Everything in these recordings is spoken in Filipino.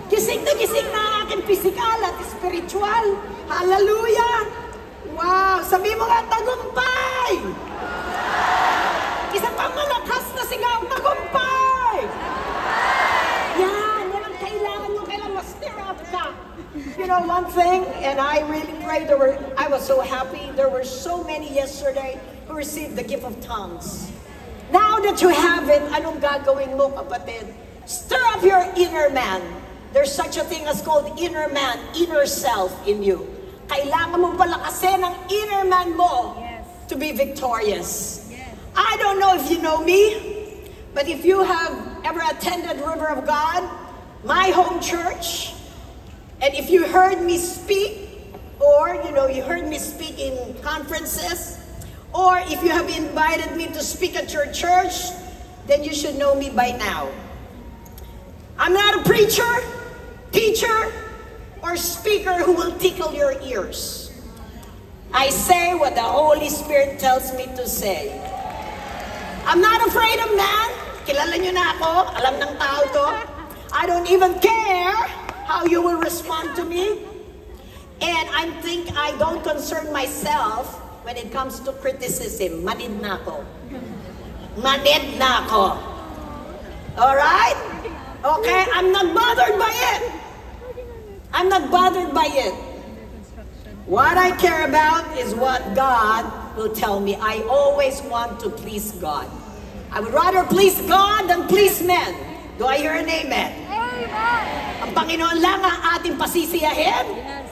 Gising na aking physical at spiritual. Hallelujah! Wow! Sabi mo nga, tagumpay! Isa pang malakas na sigaw, tagumpay! Yan ang kailangan mo, kailangan mo stir up ka. You know one thing, and I really prayed, I was so happy, there were so many yesterday who received the gift of tongues. Now that you have it, anong gagawin mo, kapatid? Stir up your inner man. There's such a thing as called inner man, inner self in you. Kailangan mong palakasin ang inner man mo to be victorious. I don't know if you know me, but if you have ever attended River of God, my home church, and if you heard me speak, or you heard me speak in conferences, or if you have invited me to speak at your church, then you should know me by now. I'm not a preacher, teacher, or speaker who will tickle your ears. I say what the Holy Spirit tells me to say. I'm not afraid of man. Kilala nyo na ako. Alam ng tao to. I don't even care how you will respond to me. And I don't concern myself when it comes to criticism. Manid na ako. Manid na ako. Alright? Okay? I'm not bothered by it. I'm not bothered by it. What I care about is what God will tell me. I always want to please God. I would rather please God than please men. Do I hear an amen? Amen. Ang Panginoon lang ang ating pasisiyahin. Yes.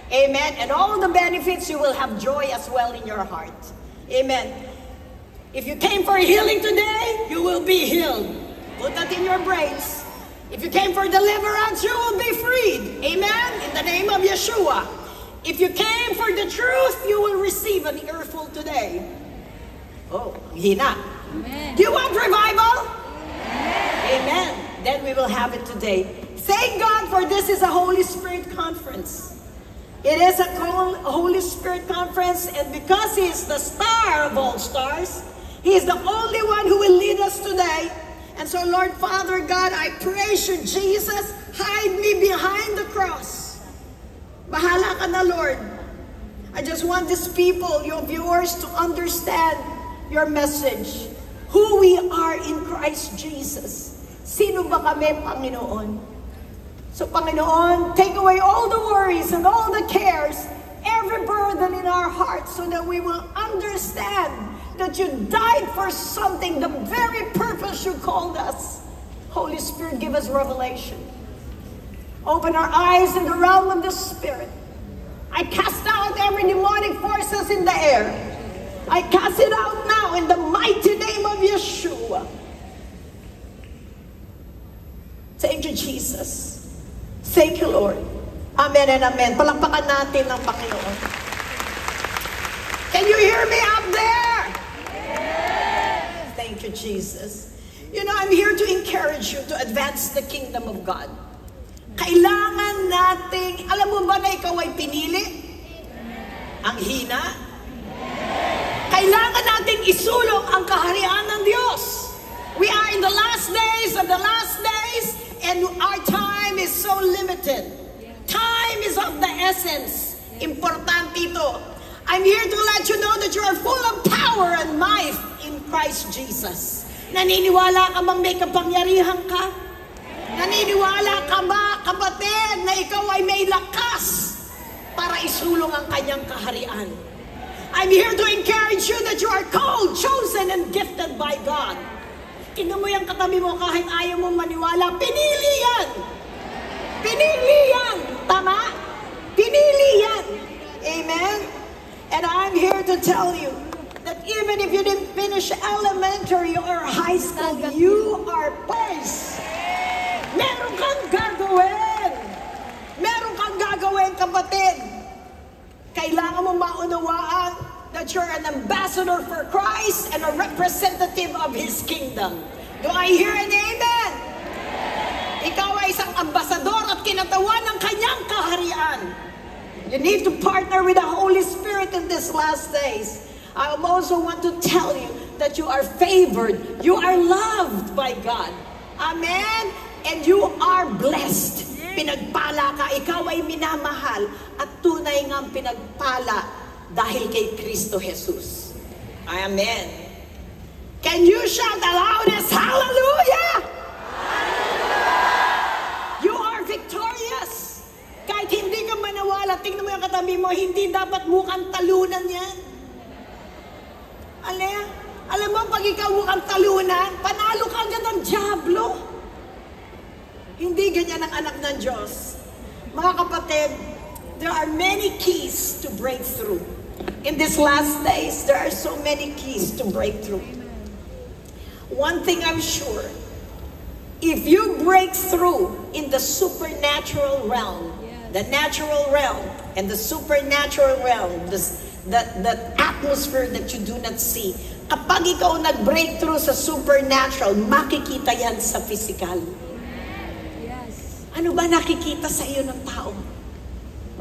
Amen. And all the benefits, you will have joy as well in your heart. Amen. If you came for healing today, you will be healed. Put that in your brains. If you came for deliverance, you will be freed. Amen? In the name of Yeshua. If you came for the truth, you will receive an earful today. Oh, hina. Amen. Do you want revival? Amen. Amen. Then we will have it today. Thank God for this is a Holy Spirit conference. It is a Holy Spirit conference, and because He is the star of all stars, He is the only one who will lead us today. And so, Lord Father God, I praise you, Jesus. Hide me behind the cross. Bahala ka na, Lord. I just want these people, your viewers, to understand your message. Who we are in Christ Jesus. Sino ba kami, Panginoon? So, Panginoon, take away all the worries and all the cares, every burden in our hearts, so that we will understand that you died for something, the very purpose you called us. Holy Spirit, give us revelation. Open our eyes in the realm of the Spirit. I cast out every demonic forces in the air. I cast it out now in the mighty name of Yeshua. Thank you, Jesus. Thank you, Lord. Amen and amen. Palakpakan natin ang Panginoon. Can you hear me out there? Thank you, Jesus. You know, I'm here to encourage you to advance the kingdom of God. Kailangan nating, alam mo ba na ikaw ay pinili? Ang hina? Kailangan nating isulong ang kaharian ng Diyos. We are in the last days of the last days, and our time is so limited. Time is of the essence. Importante ito. I'm here to let you know that you are full of power and might in Christ Jesus. Naniniwala ka bang may kapangyarihan ka? Naniniwala ka ba, kapatid, na ikaw ay may lakas para isulong ang kanyang kaharian? I'm here to encourage you that you are called, chosen, and gifted by God. Tingnan mo yung katabi mo kahit ayaw mong maniwala. Pinili yan! Pinili yan! Tama? Pinili yan! Amen? And I'm here to tell you that even if you didn't finish elementary or high school, you are poised. Meron kang gagawin. Meron kang gagawin, kapatid. Kailangan mo maunawaan that you're an ambassador for Christ and a representative of His kingdom. Do I hear an amen? Ikaw ay isang ambasador at kinatawan ng kanyang kaharian. You need to partner with the Holy Spirit in these last days. I also want to tell you that you are favored. You are loved by God. Amen? And you are blessed. pisikal at tunay ngang pinagpala dahil kay Kristo Jesus. Amen. Can you shout the loudest hallelujah? You are victorious. Kahit hindi ka manawala, tingnan mo yung katabi mo, hindi dapat mukhang talunan yan. Alam mo, pag ikaw mukhang talunan, panalo ka agad ng dyablo. Hindi ganyan ang anak ng Diyos. Mga kapatid, there are many keys to break through. In these last days, there are so many keys to break through. One thing I'm sure, if you break through in the supernatural realm, the natural realm and the supernatural realm, the atmosphere that you do not see, kapag ikaw nag-break through sa supernatural, makikita yan sa physical. Yes. Ano ba nakikita sa iyo ng tao?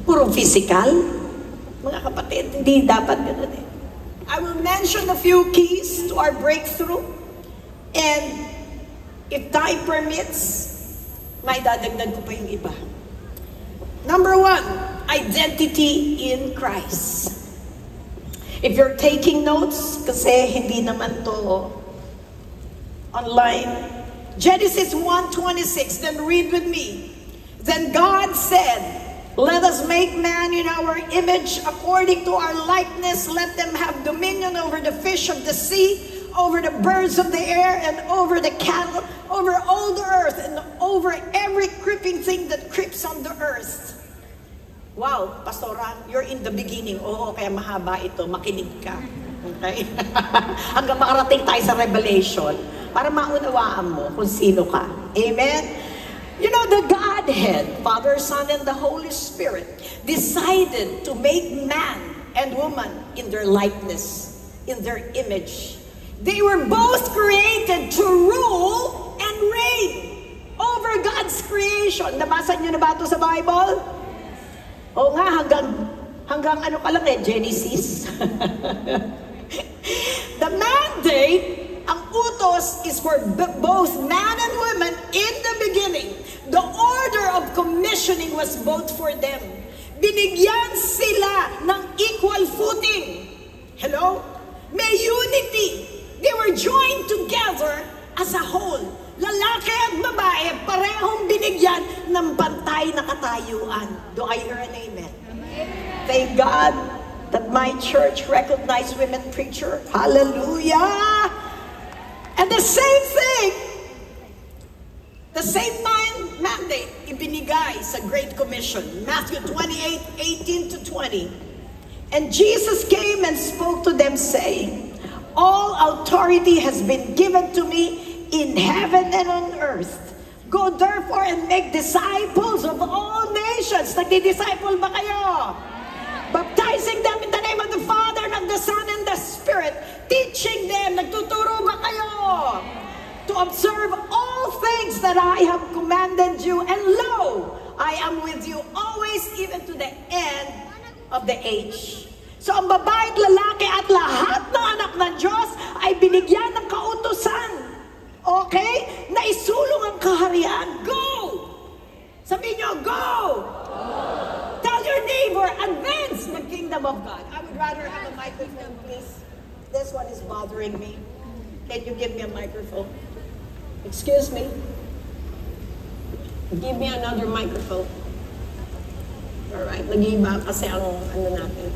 Puro physical? Mga kapatid, hindi dapat ganun eh. I will mention a few keys to our breakthrough. And if time permits, may dadagdag ko pa yung iba. Number 1, identity in Christ. If you're taking notes, kasi hindi naman to online, Genesis 1:26, then read with me. Then God said, let us make man in our image according to our likeness. Let them have dominion over the fish of the sea, over the birds of the air, and over the cattle, over all the earth, and over every creeping thing that creeps on the earth. Wow, Pastora, you're in the beginning. Oo, kaya mahaba ito. Makinig ka. Okay? Hanggang makarating tayo sa Revelation para maunawaan mo kung sino ka. Amen? You know, the Godhead, Father, Son, and the Holy Spirit decided to make man and woman in their likeness, in their image. They were both created to rule and reign over God's creation. Nabasa niyo na ba ito sa Bible? O nga, hanggang ano ka lang eh, Genesis. The mandate, ang utos, is for both man and woman in the beginning. The order of commissioning was both for them. Binigyan sila ng equal footing. Hello? May unity. They were joined together as a whole. Lalaki at babae, parehong binigyan ng pantay na katayuan. Do I hear an amen? Amen. Thank God that my church recognized women preacher. Hallelujah! And the same thing, the same mandate, ibinigay sa Great Commission. Matthew 28:18-20. And Jesus came and spoke to them, saying, all authority has been given to me in heaven and on earth. Go therefore and make disciples of all nations. Nagdi-disciple ba kayo? Baptizing them in the name of the Father and of the Son and the Spirit. Teaching them. Nagtuturo ba kayo? To observe all things that I have commanded you. And lo, I am with you always, even to the end of the age. So ang babae at lalaki at lahat ng anak ng Diyos ay binigyan ng kautusan. Okay? Na isulong ang kaharian. Go! Sabihin nyo, go! Tell your neighbor, advance the kingdom of God. I would rather have a microphone, please. This one is bothering me. Can you give me a microphone? Excuse me. Give me another microphone. Alright, nag-iba kasi ang ano natin.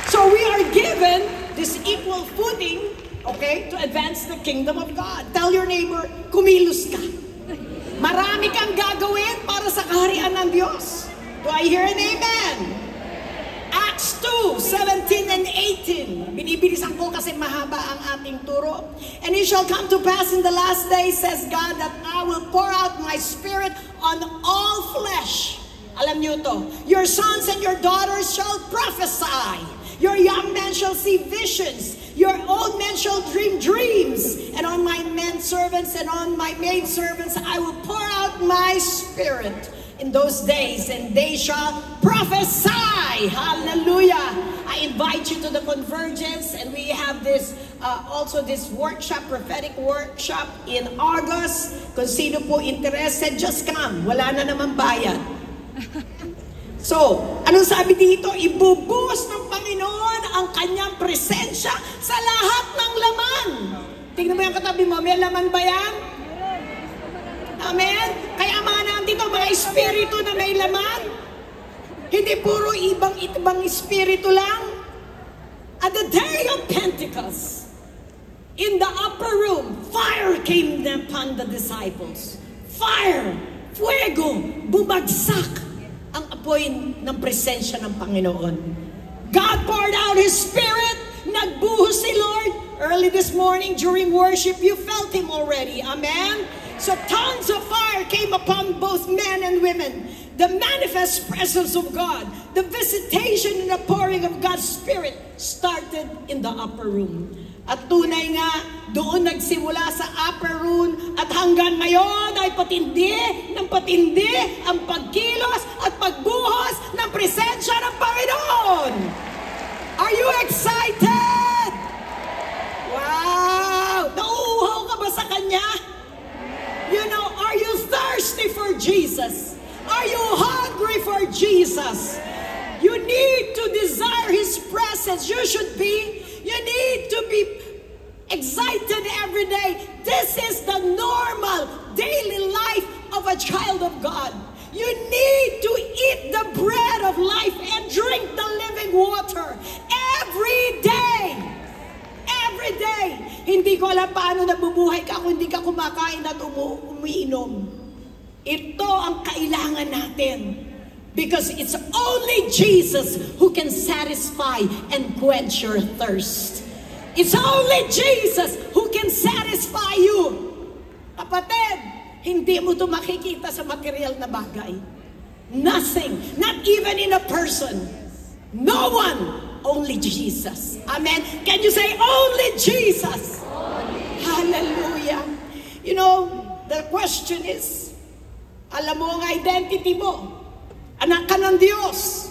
So we are given this equal footing, okay, to advance the kingdom of God. Tell your neighbor, kumilos ka. Marami kang gagawin para sa kaharian ng Diyos. Do I hear an amen? Acts Acts 2:17 and 18. Binibilisan ko kasi mahaba ang ating turo. And it shall come to pass in the last days, says God, that I will pour out my spirit on all flesh. Alam niyo to. Your sons and your daughters shall prophesy. Your young men shall see visions. Your old men shall dream dreams. And on my men servants and on my maid servants I will pour out my spirit in those days, and they shall prophesy. Hallelujah. I invite you to the Convergence, and we have this also this workshop, prophetic workshop in August. Kung sino po interested, just come. Wala na naman bayad. So, anong sabi dito? Ibubuhos ng Panginoon ang kanyang presensya sa lahat ng laman. Tingnan mo yung katabi mo, may laman ba yan? Amen? Kaya mga nandito, mga espiritu na may laman. Hindi puro ibang espiritu lang. At the day of Pentecost, in the upper room, fire came upon the disciples. Fire, fuego, bumagsak ang apoy ng presensya ng Panginoon. God poured out His Spirit. Nagbuhos si Lord. Early this morning during worship, you felt Him already. Amen? So tongues of fire came upon both men and women. The manifest presence of God, the visitation and the pouring of God's Spirit started in the upper room. At tunay nga, doon nagsimula sa upper room at hanggang ngayon ay patindi ng patindi ang pagkilos at pagbuhos ng presensya ng Panginoon. Are you excited? Wow! Nauuhaw ka ba sa Kanya? You know, are you thirsty for Jesus? Are you hungry for Jesus? You need to desire His presence. You should be. You need to be excited every day. This is the normal daily life of a child of God. You need to eat the bread of life and drink the living water every day. Every day. Hindi ko alam paano nabubuhay ka kung hindi ka kumakain at umiinom. Ito ang kailangan natin. Because it's only Jesus who can satisfy and quench your thirst. It's only Jesus who can satisfy you. Kapatid, hindi mo ito makikita sa material na bagay. Nothing. Not even in a person. No one. Only Jesus. Amen. Can you say, only Jesus? Only. Hallelujah. You know, the question is, alam mo ang identity mo. Anak ka ng Diyos.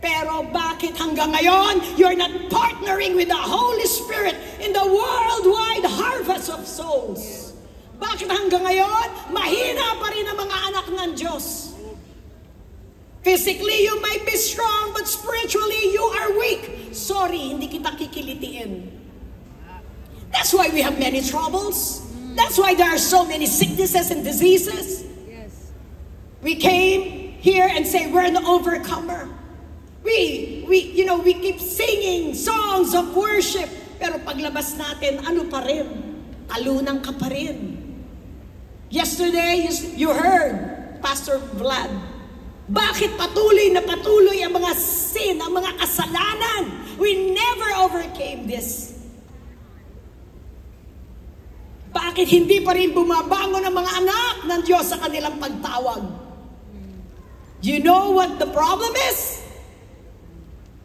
Pero bakit hanggang ngayon, you're not partnering with the Holy Spirit in the worldwide harvest of souls? Bakit hanggang ngayon, mahina pa rin ang mga anak ng Diyos? Physically, you might be strong, but spiritually, you are weak. Sorry, hindi kita kikilitiin. That's why we have many troubles. That's why there are so many sicknesses and diseases. We came here and say we're an overcomer. We keep singing songs of worship, pero paglabas natin, ano pa rin? Talunan ka pa rin. Yesterday, you heard Pastor Vlad. Bakit patuloy na patuloy ang mga sin, ang mga kasalanan? We never overcame this. Bakit hindi pa rin bumabangon ang mga anak ng Diyos sa kanilang pagtawag? You know what the problem is?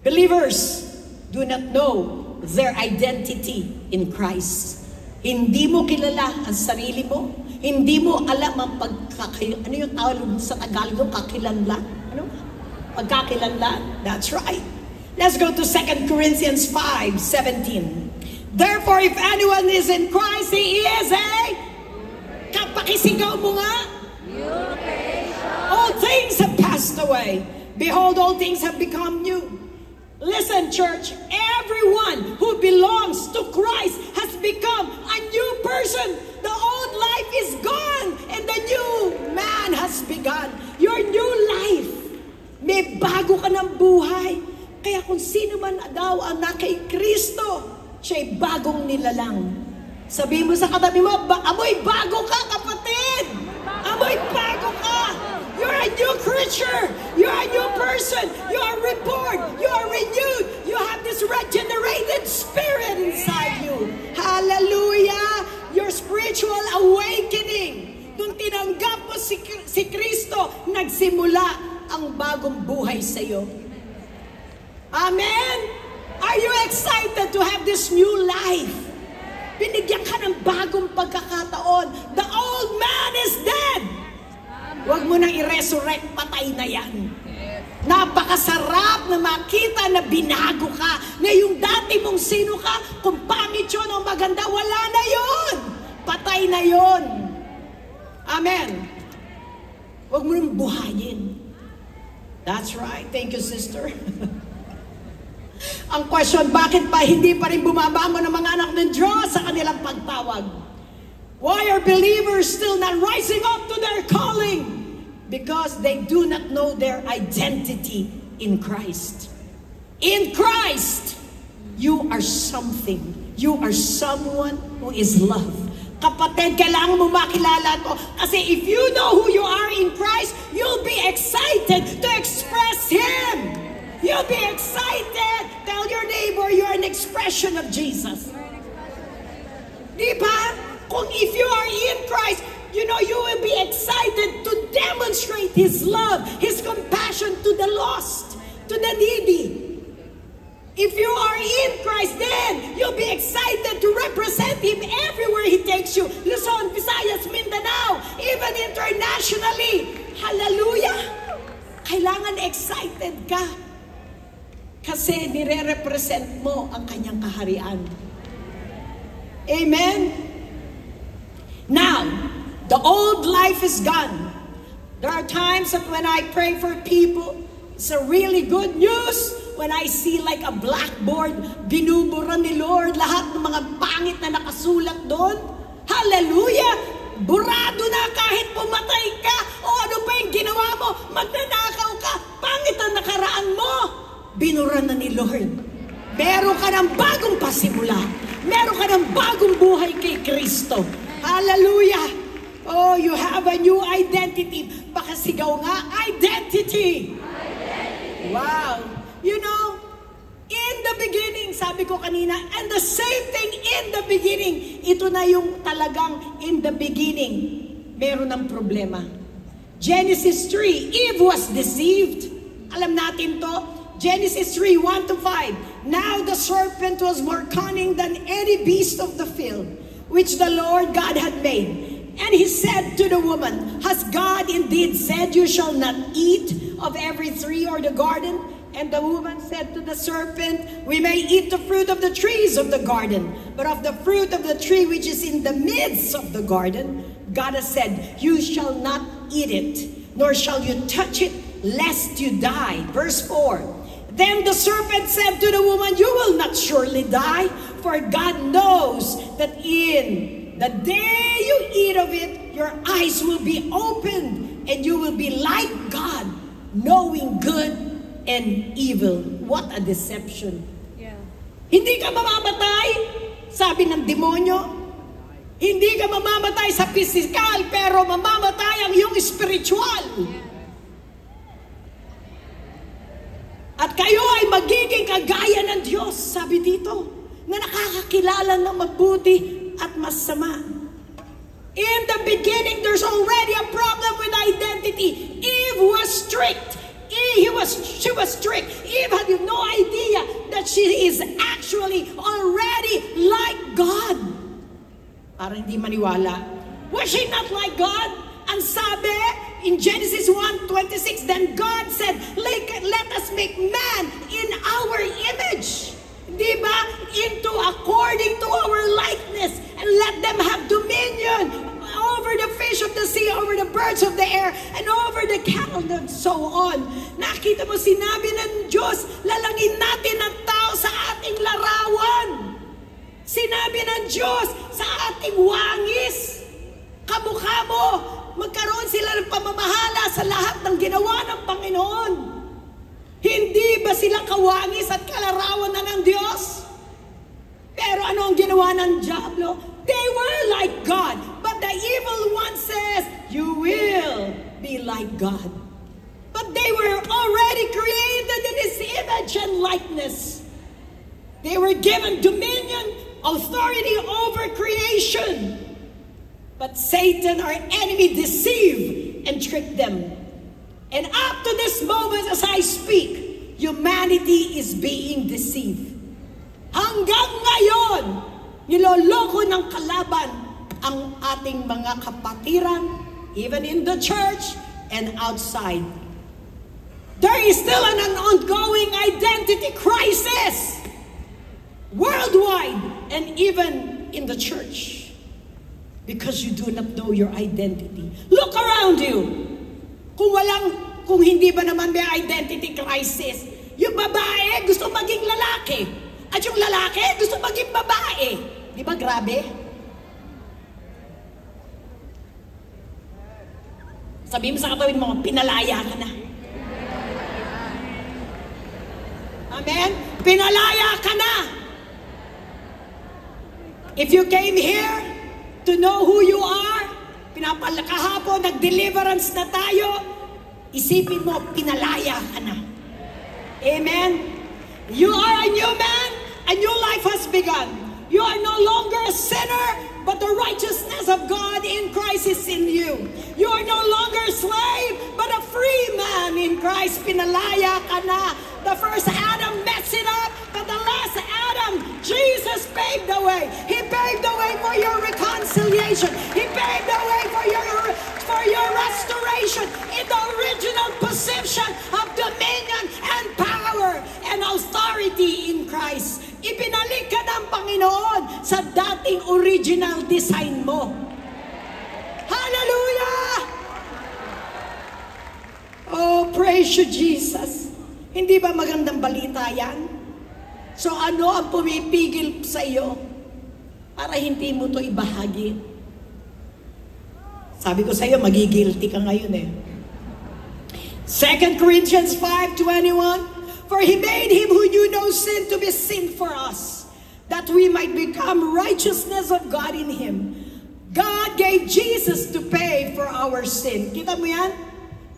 Believers do not know their identity in Christ. Hindi mo kilala ang sarili mo. Hindi mo alam ang ano yung tawag sa Tagalog? Kakilanlan? Ano? Pagkakilanlan? That's right. Let's go to 2 Corinthians 5:17. Therefore, if anyone is in Christ, he is a... Kapakisigaw mo nga. All things have passed away. Behold, all things have become new. Listen, church, everyone who belongs to Christ has become a new person. The old life is gone and the new man has begun. Your new life. May bago ka ng buhay. Kaya kung sino man daw ang na kay Kristo, siya'y bagong nilalang. Sabi mo sa katabi mo, amoy bago ka, kapatid! Amoy bago ka! You're a new creature! You're a new person! You are reborn! You ang bagong buhay sa iyo. Amen? Are you excited to have this new life? Binigyan ka ng bagong pagkakataon. The old man is dead. Huwag mo nang i-resurrect, patay na yan. Napakasarap na makita na binago ka, na yung dati mong sino ka, kung pangit yun o maganda, wala na yun. Patay na yun. Amen. Huwag mo nang buhayin. That's right. Thank you, sister. Ang question, bakit pa hindi pa rin bumabangon ng mga anak ng Diyos sa kanilang pagtawag? Why are believers still not rising up to their calling? Because they do not know their identity in Christ. In Christ, you are something. You are someone who is loved. Kapatid, kailangan mo makilala ito. Kasi if you know who you are in Christ, you'll be excited to express Him. You'll be excited. Tell your neighbor you're an expression of Jesus. Di ba? Kung if you are in Christ, you know, you will be excited to demonstrate His love, His compassion to the lost, to the needy. If you are in Christ, then you'll be excited to represent Him everywhere He takes you. Luzon, Visayas, Mindanao, even internationally. Hallelujah! Kailangan excited ka. Kasi nire-represent mo ang Kanyang kaharian. Amen? Now, the old life is gone. There are times that when I pray for people, it's a really good news when I see like a blackboard, binubura ni Lord lahat ng mga pangit na nakasulat doon. Hallelujah! Burado na kahit pumatay ka o ano pa yung ginawa mo, magnanakaw ka, pangit ang nakaraan mo. Binura na ni Lord. Meron ka ng bagong pasimula. Meron ka ng bagong buhay kay Kristo. Hallelujah! Oh, you have a new identity. Baka sigaw nga, identity! Identity! Wow! You know, in the beginning, sabi ko kanina, and the same thing in the beginning. Ito na yung talagang in the beginning. Meron ng problema. Genesis 3, Eve was deceived. Alam natin to. Genesis 3, 1-5. Now the serpent was more cunning than any beast of the field, which the Lord God had made. And he said to the woman, has God indeed said you shall not eat of every tree of the garden? And the woman said to the serpent, we may eat the fruit of the trees of the garden, but of the fruit of the tree which is in the midst of the garden, God has said, you shall not eat it, nor shall you touch it, lest you die. Verse 4. Then the serpent said to the woman, you will not surely die, for God knows that in the day you eat of it, your eyes will be opened, and you will be like God, knowing good and evil. What a deception. Yeah. Hindi ka mamamatay, sabi ng demonyo. Hindi ka mamamatay sa physical, pero mamamatay ang iyong spiritual. Yeah. At kayo ay magiging kagaya ng Diyos, sabi dito, na nakakakilala ng mabuti at masama. In the beginning, there's already a problem with identity. Eve was strict. She was strict. Eve had no idea that she is actually already like God. Parang hindi maniwala. Was she not like God? Ang sabi in Genesis 1:26, then God said, let us make man in our image. Diba? Into according to our likeness, and let them have dominion over the fish of the sea, over the birds of the air, and over the cattle, and so on. Nakita mo, sinabi ng Diyos, lalangin natin ang tao sa ating larawan. Sinabi ng Diyos, sa ating wangis. Kamukha mo, magkaroon sila ng pamamahala sa lahat ng ginawa ng Panginoon. Hindi ba sila kawangis at kalarawan na ng Diyos? Pero ano ang ginawa ng Diablo? They were like God. But the evil one says, you will be like God. But they were already created in His image and likeness. They were given dominion, authority over creation. But Satan, our enemy, deceived and tricked them. And up to this moment as I speak, humanity is being deceived. Hanggang ngayon, niloloko ng kalaban ang ating mga kapatiran, even in the church and outside. There is still an ongoing identity crisis worldwide and even in the church because you do not know your identity. Look around you. Kung hindi ba naman may identity crisis, yung babae gusto maging lalaki at yung lalaki gusto maging babae. Di ba grabe? Sabihin mo sa katawin mo, pinalaya ka na. Amen? Pinalaya ka na. If you came here to know who you are, kahapon, nag-deliverance na tayo, isipin mo, pinalaya ka na. Amen? You are a new man, a new life has begun. You are no longer a sinner, but the righteousness of God in Christ is in you. You are no longer a slave, but a free man in Christ. Pinalaya ka na. The first Adam messed it up, but the last Adam, Jesus paved the way. He paved the way for your reconciliation. He paved the way for your restoration in the original position of dominion and power and authority in Christ. Ibinalik ka ng Panginoon sa dating original design mo. Hallelujah! Oh, praise you, Jesus. Hindi ba magandang balita yan? So ano ang pumipigil sa iyo para hindi mo to ibahagi? Sabi ko sa iyo, magigilty ka ngayon eh. 2 Corinthians 5:21, for He made Him who knew no sin to be sin for us, that we might become righteousness of God in Him. God gave Jesus to pay for our sin. Kita mo yan?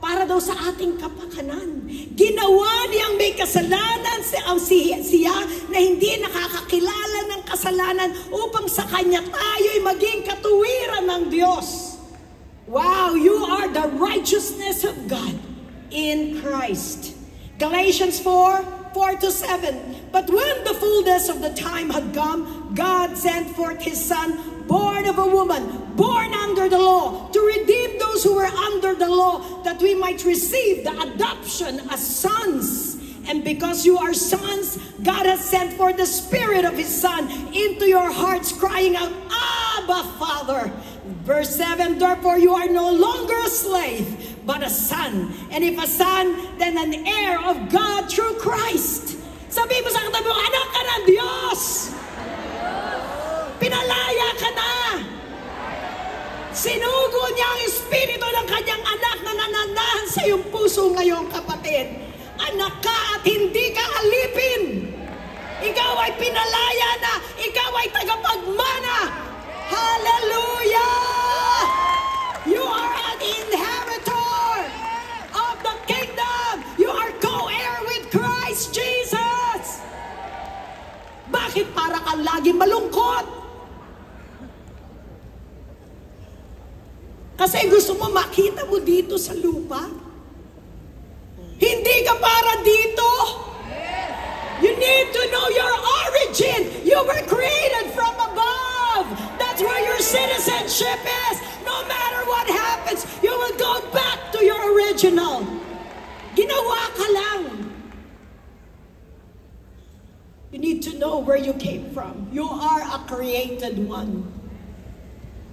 Para daw sa ating kapakanan. Ginawa niyang may kasalanan siya na hindi nakakakilala ng kasalanan upang sa Kanya tayo'y maging katuwiran ng Diyos. Wow, you are the righteousness of God in Christ. Galatians 4:4-7. But when the fullness of the time had come, God sent forth His Son, born of a woman, born under the law, to redeem those who were under the law, that we might receive the adoption as sons. And because you are sons, God has sent forth the Spirit of His Son into your hearts, crying out, Abba, Father. Verse 7, therefore you are no longer a slave, but a son. And if a son, then an heir of God through Christ. Sabi mo sa katabi mo, anak ka ng Diyos. Pinalaya ka na. Sinugo niya ang espiritu ng kanyang anak na nananahan sa iyong puso ngayong kapatid. Anak ka at hindi ka alipin. Ikaw ay pinalaya na. Ikaw ay tagapagmana. Hallelujah! You are an inheritor of the kingdom. You are co-heir with Christ Jesus. Bakit para kang lagi malungkot? Kasi gusto mo makita mo dito sa lupa. Hindi ka para dito. You need to know your origin. You were created from above. That's where your citizenship is. No matter what happens, you will go back to your original. Ginawa ka lang. You need to know where you came from. You are a created one.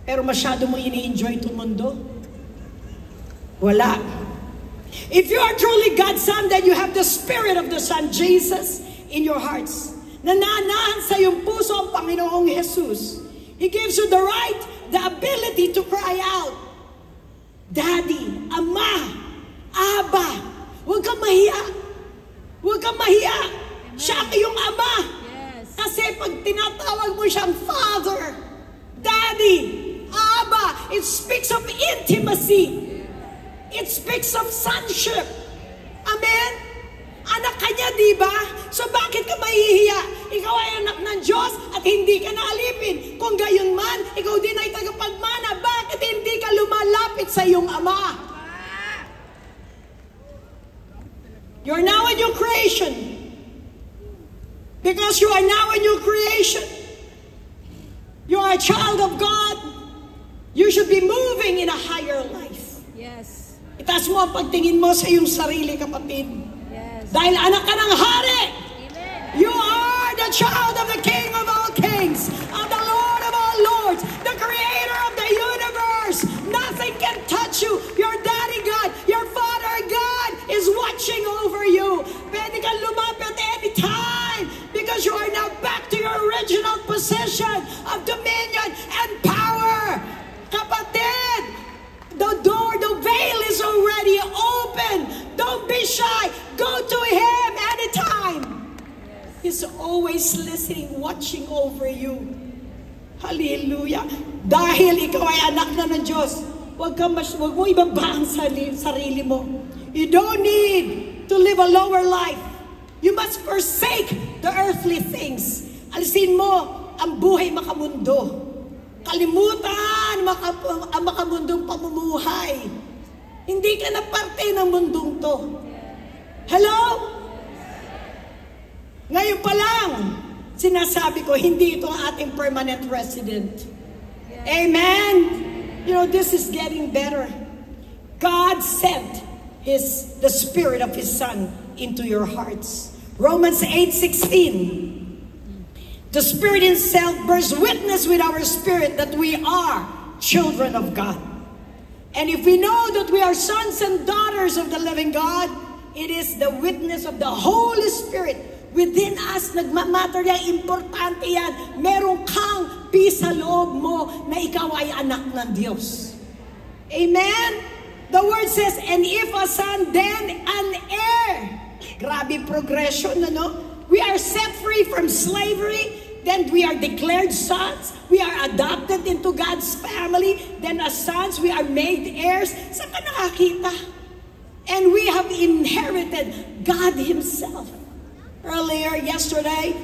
Pero masyado mo ini-enjoy itong mundo? Wala. If you are truly God's son, then you have the Spirit of the Son, Jesus, in your hearts. Nananahan sa iyong puso ang Panginoong Jesus. He gives you the right, the ability to cry out, Daddy, Ama, Abba. Huwag kang mahiya. Huwag kang mahiya. Siya ang iyong Ama. Kasi pag tinatawag mo siyang Father, Daddy, Abba, it speaks of intimacy. It speaks of sonship. Amen? Anak ka niya, di ba? So bakit ka mahihiya? Ikaw ay anak ng Diyos at hindi ka naalipin. Kung gayon man, ikaw din ay tagapagmana. Bakit hindi ka lumalapit sa iyong Ama? You're now a new creation. Because you are now a new creation. You are a child of God. You should be moving in a higher life. Yes. Itaas mo ang pagtingin mo sa iyong sarili, kapatid. Yes. Dahil anak ka ng hari. Amen. You are the child of the King of all kings, of the Lord of all lords, the creator of the universe. Nothing can touch you. Your daddy God, your father God is watching over you. Pwede kang lumapit anytime because you are now back to your original position of dominion and power. Kapatid, the door, the veil is already open. Don't be shy. Go to Him anytime. He's always listening, watching over you. Hallelujah. Dahil ikaw ay anak na ng Diyos, huwag mo ibaba ang sarili mo. You don't need to live a lower life. You must forsake the earthly things. Alisin mo ang buhay makamundo. Kalimutan ang makamundong pamumuhay. Hindi ka na parte ng mundong to. Hello? Ngayon pa lang, sinasabi ko, hindi ito ang ating permanent resident. Amen? You know, this is getting better. God sent the Spirit of His Son into your hearts. Romans 8:16. The Spirit Himself bears witness with our spirit that we are children of God. And if we know that we are sons and daughters of the living God, it is the witness of the Holy Spirit within us. Nagmamatter yan, importante yan. Meron kang peace sa loob mo na ikaw ay anak ng Diyos. Amen? The word says, and if a son, then an heir. Grabe progression, ano? We are set free from slavery. Then we are declared sons. We are adopted into God's family. Then as sons, we are made heirs. Saan ka nakakita? And we have inherited God Himself. Earlier, yesterday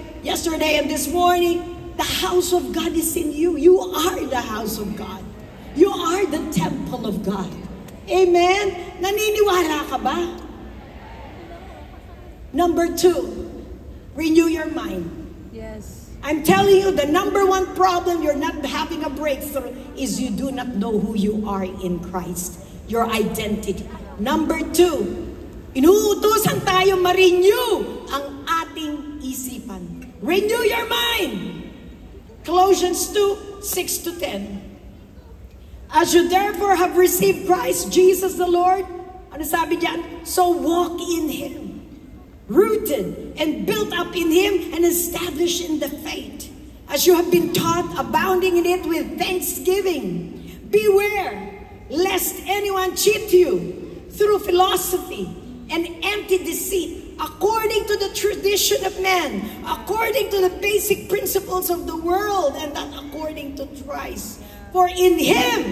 and this morning, the house of God is in you. You are the house of God. You are the temple of God. Amen? Naniniwala ka ba? Number 2, renew your mind. Yes. I'm telling you, the number one problem you're not having a breakthrough is you do not know who you are in Christ. Your identity. Number 2, inuutusan tayo ma-renew ang ating isipan. Renew your mind. Colossians 2:6-10. As you therefore have received Christ Jesus the Lord, ano sabi diyan? So walk in Him. Rooted and built up in Him and established in the faith. As you have been taught, abounding in it with thanksgiving. Beware, lest anyone cheat you through philosophy and empty deceit, according to the tradition of man, according to the basic principles of the world, and not according to Christ. For in Him,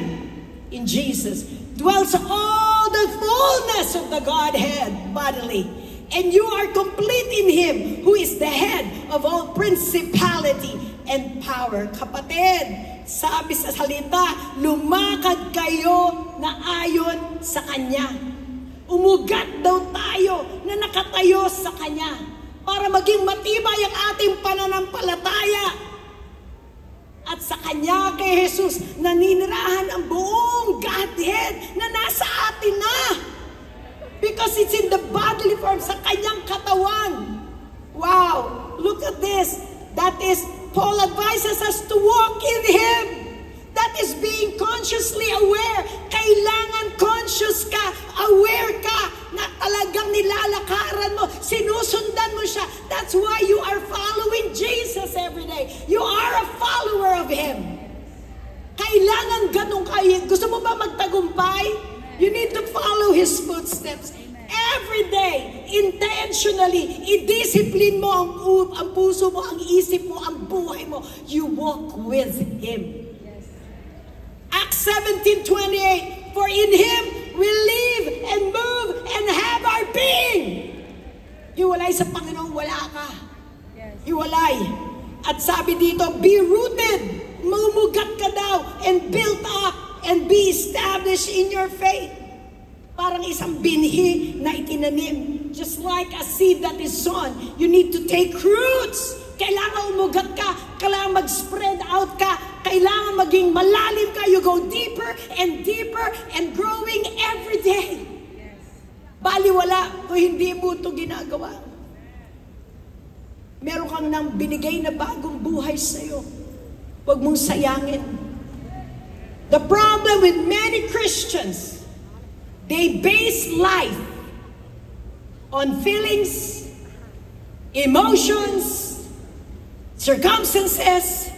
in Jesus, dwells all the fullness of the Godhead bodily. And you are complete in Him, who is the head of all principality and power. Kapatid, sabi sa salita, lumakad kayo na ayon sa Kanya. Umugat daw tayo na nakatayo sa Kanya para maging matibay ang ating pananampalataya. At sa Kanya, kay Jesus, naninirahan ang buong Godhead na nasa atin na. Because it's in the bodily form, sa Kanyang katawan. Wow! Look at this. That is, Paul advises us to walk in Him. That is being consciously aware. Kailangan conscious ka, aware ka, na talagang nilalakaran mo, sinusundan mo siya. That's why you are following Jesus every day. You are a follower of Him. Kailangan ganun kayo. Gusto mo ba magtagumpay? You need to follow His footsteps. Every day, intentionally, i-discipline mo ang puso mo, ang isip mo, ang buhay mo. You walk with Him. Yes. Acts 17:28, for in Him we live and move and have our being. Hiwalay sa Panginoon, wala ka. Yes. Hiwalay. At sabi dito, be rooted. Mumugat ka daw and built up and be established in your faith. Parang isang binhi na itinanim. just like a seed that is sown, you need to take roots. Kailangan umugat ka, kailangan mag-spread out ka, kailangan maging malalim ka. You go deeper and growing every day. Baliwala kung hindi mo ito ginagawa. Meron kang nang binigay na bagong buhay sa'yo. Huwag mong sayangin. The problem with many Christians, they base life on feelings, emotions, circumstances.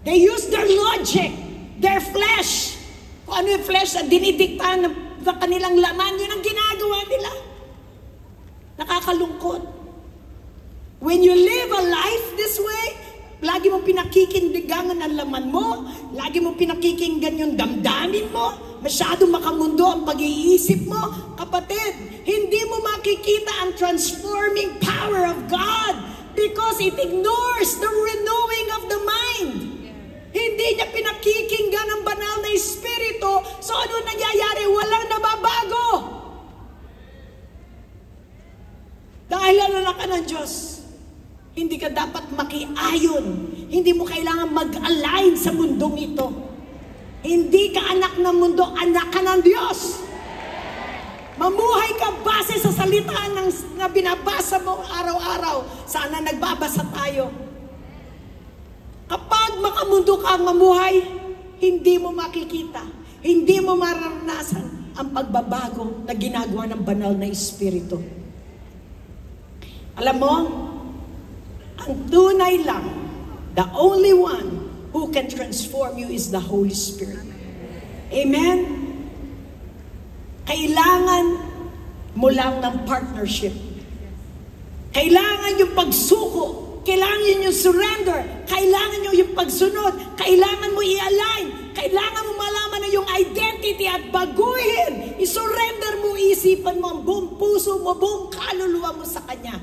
They use their logic, their flesh. Kung ano yung flesh na dinidikta ng kanilang laman, yun ang ginagawa nila. Nakakalungkot. When you live a life this way, lagi mo pinakikindigan ang laman mo, lagi mo pinakikinggan yung damdamin mo, masyadong makamundo ang pag-iisip mo, kapatid, hindi mo makikita ang transforming power of God because it ignores the renewing of the mind. Hindi niya pinakikinggan ang banal na espiritu, so ano nangyayari? Walang nababago. Dahil anak ka ng Diyos, hindi ka dapat makiayon. Hindi mo kailangan mag-align sa mundong ito. Hindi ka anak ng mundo, anak ka ng Diyos. Mamuhay ka base sa salita na binabasa mo araw-araw. Sana nagbabasa tayo. Kapag makamundo ka ang mamuhay, hindi mo makikita, hindi mo mararanasan ang pagbabago na ginagawa ng banal na espiritu. Alam mo, ang tunay lang, the only one who can transform you is the Holy Spirit. Amen? Kailangan mo lang ng partnership. Kailangan yung pagsuko. Kailangan yun yung surrender. Kailangan nyo yung pagsunod. Kailangan mo i-align. Kailangan mo malaman na yung identity at baguhin. I-surrender mo, isipan mo, ang buong puso mo, buong kaluluwa mo sa Kanya.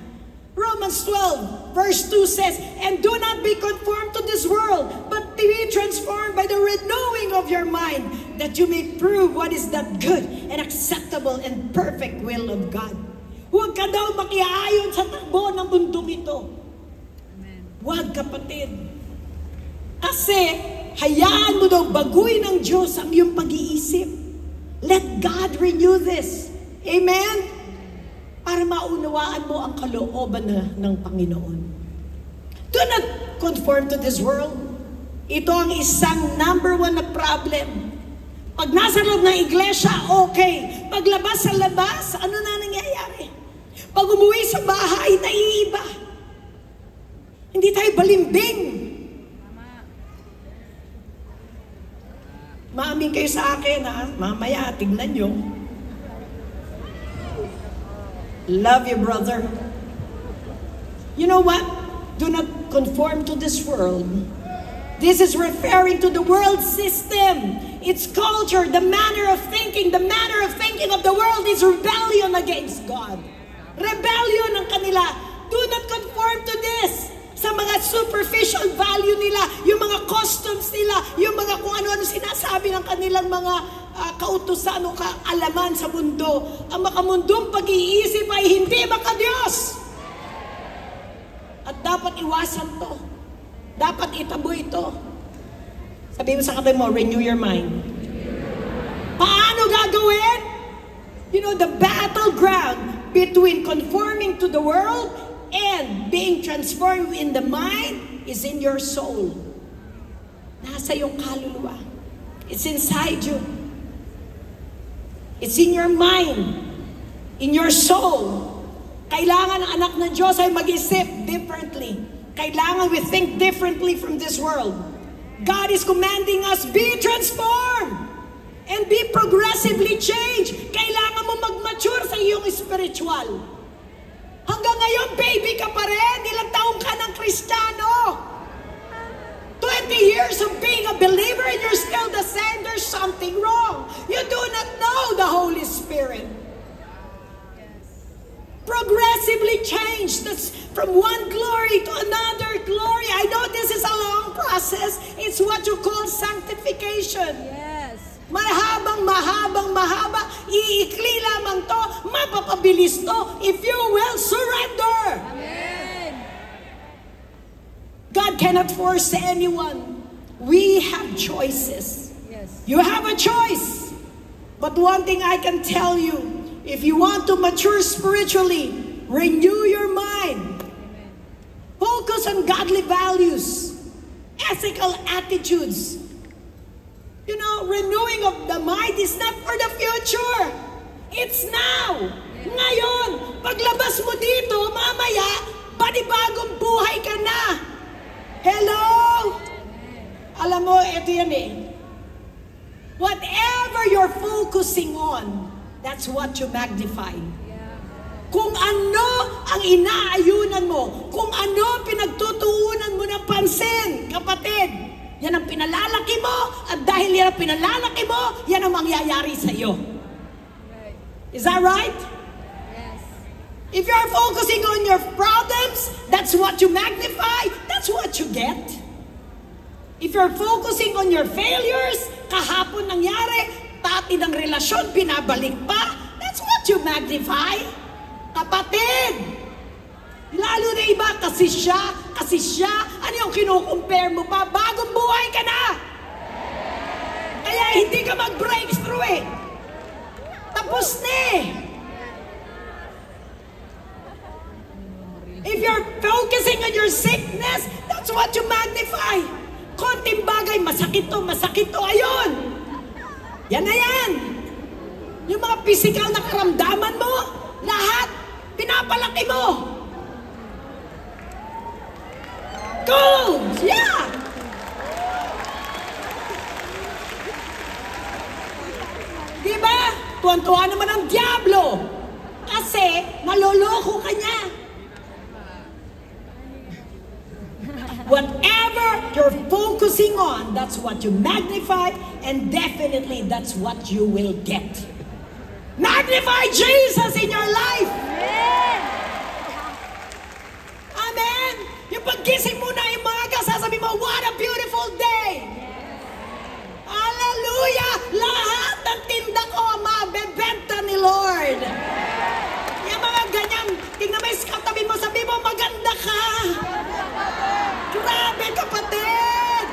Romans 12 verse 2 says, "And do not be conformed to this world, but be transformed by the renewing of your mind, that you may prove what is that good and acceptable and perfect will of God." Huwag ka daw makiayon sa takbo ng mundong ito. Huwag, kapatid. Kasi hayaan mo daw baguhin ng Diyos ang iyong pag-iisip. Let God renew this. Amen? Para maunawaan mo ang kalooban ng Panginoon. Do not conform to this world. Ito ang isang number one na problem. Pag nasa loob ng iglesia, okay. Paglabas sa labas, ano na nangyayari? Pag umuwi sa bahay, naiiba. Hindi tayo balimbing. Maamin kayo sa akin, ha? Mamaya, tignan nyo. Love you, brother. You know what? Do not conform to this world. This is referring to the world system. Its culture, the manner of thinking. The manner of thinking of the world is rebellion against God. Rebellion ang kanila. Do not conform to this. Sa mga superficial value nila, yung mga customs nila, yung mga kung ano-ano sinasabi ng kanilang mga kautusan o kaalaman sa mundo. Ang makamundong pag-iisip ay hindi maka-Diyos. At dapat iwasan to. Dapat itabo ito. Sabi mo sa katabi mo, renew your mind. Paano gagawin? You know, the battleground between conforming to the world and being transformed in the mind is in your soul. Nasa iyong kaluluwa. It's inside you. It's in your mind. In your soul. Kailangan ang anak ng Diyos ay mag-isip differently. Kailangan we think differently from this world. God is commanding us, be transformed and be progressively changed. Kailangan mo mag-mature sa iyong spiritual. Hanggang ngayon, baby ka pa rin. Ilang taong ka ng Kristiyano. 20 years of being a believer and you're still the same. There's something wrong. You do not know the Holy Spirit. Progressively changed. That's from one glory to another glory. I know this is a long process. It's what you call sanctification. Yes. mahaba, iikli lamang to, mapapabilis to, if you will surrender. Amen. God cannot force anyone. We have choices. Yes. You have a choice. But one thing I can tell you, if you want to mature spiritually, renew your mind. Amen. Focus on godly values, ethical attitudes. You know, renewing of the mind is not for the future. It's now. Ngayon, paglabas mo dito, mamaya, panibagong buhay ka na. Hello? Alam mo, ito yan eh. Whatever you're focusing on, that's what you magnify. Kung ano ang inaayunan mo, kung ano pinagtutuunan mo ng pansin, kapatid, yan ang pinalalaki mo, at dahil yan ang pinalalaki mo, yan ang mangyayari sa iyo. Is that right? Yes. If you're focusing on your problems, that's what you magnify, that's what you get. If you're focusing on your failures, kahapon nangyari, pati ng relasyon, pinabalik pa, that's what you magnify. Kapatid, lalo na iba, kasi siya, ano yung kinukumpare mo pa? Bagong buhay ka na! Kaya hindi ka mag-breakthrough eh. Tapos na eh. If you're focusing on your sickness, that's what you magnify. Konting bagay, masakit to, ayun. Yan na yan. Yung mga physical na karamdaman mo, lahat, pinapalaki mo. Goals! Yeah! Diba? Tuwan-tuwa naman ang Diablo. Kasi, naloloko ka niya. Whatever you're focusing on, that's what you magnify, and definitely that's what you will get. Magnify Jesus in your life! Amen! Yung paggising mo na umaga, sasabihin mo, what a beautiful day! Hallelujah! Lahat ng tinda ko, mabebenta ni Lord. Yung mga ganyan, tingnan mo yung katabi mo, sabi mo, maganda ka! Grabe, kapatid!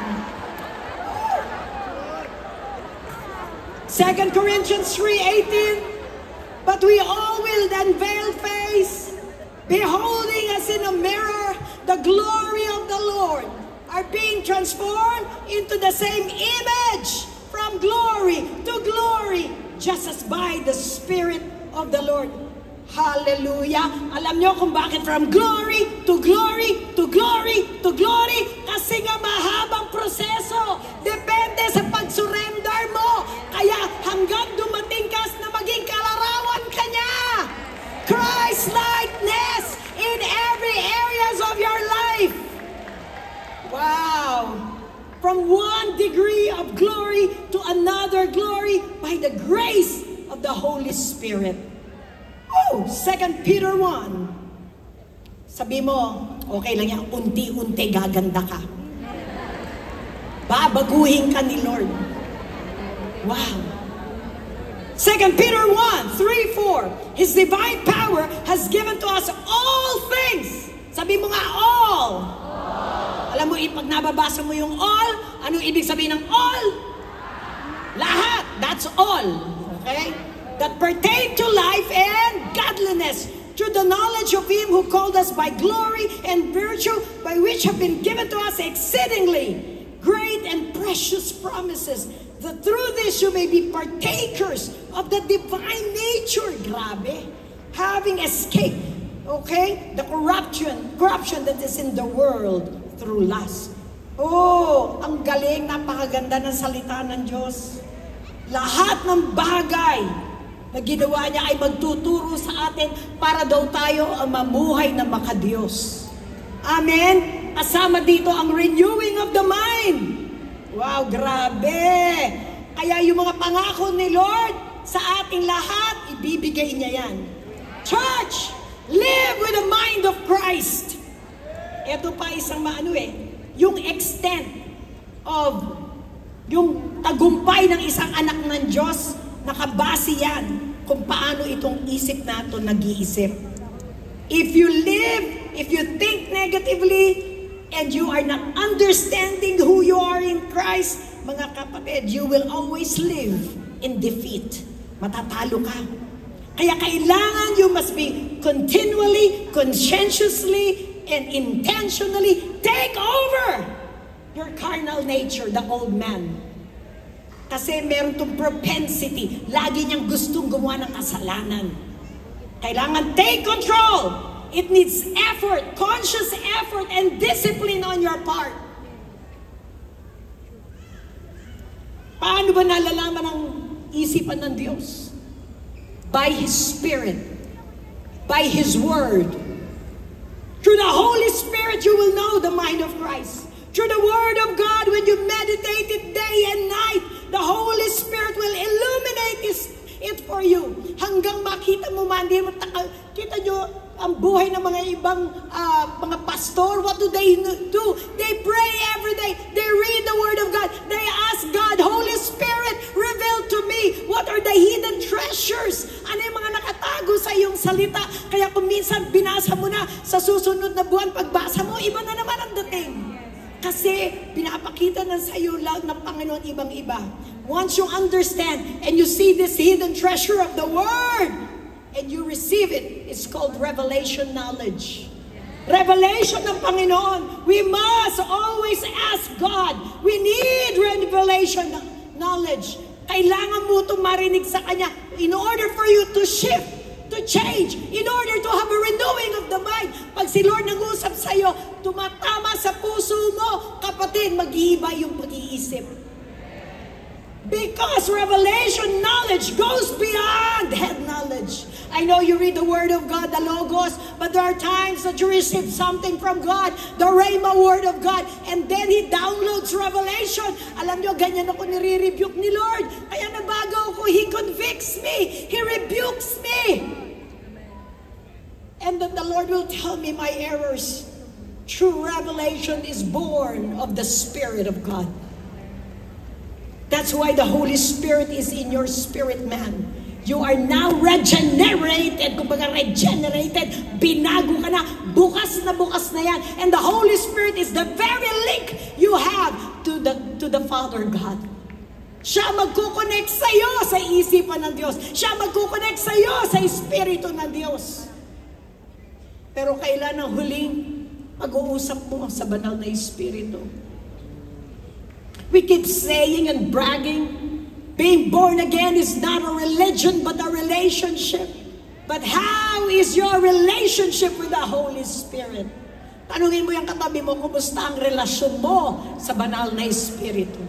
2 Corinthians 3:18, but we all will unveil face, beholding as in a mirror the glory of the Lord, are being transformed into the same image from glory to glory, just as by the Spirit of the Lord. Hallelujah! Alam nyo kung bakit from glory to glory to glory to glory? Kasi nga mahabang proseso. Depende sa pag-surrender mo. Kaya hanggang dumating ka na maging kalarawan ka niya. Christ-likeness in every areas of your life. Wow! From one degree of glory to another glory by the grace of the Holy Spirit. Oh, 2 Peter 1. Sabi mo, okay lang yan, unti-unti gaganda ka. Babaguhin ka ni Lord. Wow. 2 Peter 1, 3, 4. His divine power has given to us all things. Sabi mo nga, all. Alam mo, pag nababasa mo yung all, ano ibig sabihin ng all? Lahat. That's all. Okay? That pertain to life and godliness, through the knowledge of Him who called us by glory and virtue, by which have been given to us exceedingly great and precious promises, that through this you may be partakers of the divine nature. Grabe. Having escaped, okay, the corruption that is in the world through lust. Oh, ang galing, napakaganda ng salita ng Diyos. Lahat ng bagay na ginawa niya ay magtuturo sa atin para daw tayo ang mamuhay na makadiyos. Amen? Kasama dito ang renewing of the mind. Wow, grabe! Kaya yung mga pangako ni Lord sa ating lahat, ibibigay niya yan. Church, live with the mind of Christ. Ito pa isang yung extent of Yung tagumpay ng isang anak ng Diyos, nakabase yan kung paano itong isip nato nag-iisip. If you think negatively, and you are not understanding who you are in Christ, mga kapatid, you will always live in defeat. Matatalo ka. Kaya kailangan you must be continually, conscientiously, and intentionally take over your carnal nature, the old man. Kasi meron itong propensity. Lagi niyang gustong gumawa ng kasalanan. Kailangan take control. It needs effort, conscious effort, and discipline on your part. Paano ba nalalaman ang isipan ng Diyos? By His Spirit. By His Word. Through the Holy Spirit, you will know the mind of Christ. Through the Word of God, when you meditate it day and night, the Holy Spirit will illuminate it for you. Hanggang makita mo man, kita nyo ang buhay ng mga ibang mga pastor. What do? They pray every day. They read the Word of God. They ask God, Holy Spirit, reveal to me what are the hidden treasures. Ano yung mga nakatago sa iyong salita? Kaya kung minsan binasa mo na, sa susunod na buwan, pagbasa mo, iba na naman ang dating. Kasi pinapakita na sa iyo lang ng Panginoon ibang-iba. Once you understand and you see this hidden treasure of the Word, and you receive it, it's called revelation knowledge. Revelation ng Panginoon. We must always ask God. We need revelation knowledge. Kailangan mo itong marinig sa Kanya in order for you to shift, to change, in order to have a renewing of the mind. Pag si Lord nag-usap sa iyo, tumatama sa puso mo, kapatid, mag-iiba yung pag-iisip. Because revelation knowledge goes beyond head knowledge. I know you read the Word of God, the Logos, but there are times that you receive something from God, the Rhema Word of God, and then He downloads revelation. Alam nyo, ganyan ako nire-rebuke ni Lord. Kaya nabago ako, He convicts me. He rebukes me. And then the Lord will tell me my errors. True revelation is born of the Spirit of God. That's why the Holy Spirit is in your spirit man. You are now regenerated. Kumbaga regenerated. Binago ka na. Bukas na yan. And the Holy Spirit is the very link you have to the Father God. Siya magkukonect sa iyo sa isipan ng Diyos. Siya magkukonect sa iyo sa Espiritu ng Diyos. Pero kailan ang huling mag-uusap mo sa banal na Espiritu? We keep saying and bragging, being born again is not a religion but a relationship. But how is your relationship with the Holy Spirit? Tanungin mo yung katabi mo, kumusta ang relasyon mo sa banal na Espiritu?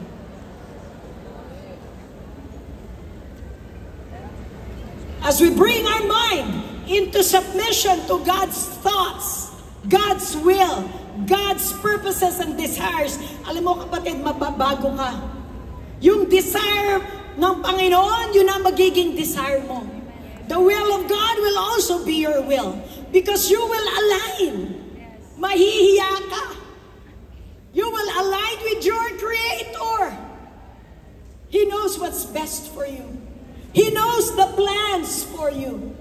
As we bring our mind into submission to God's thoughts, God's will, God's purposes and desires, alam mo kapatid, mababago ka. Yung desire ng Panginoon, yun ang magiging desire mo. The will of God will also be your will. Because you will align. Mahihiya ka. You will align with your Creator. He knows what's best for you. He knows the plans for you.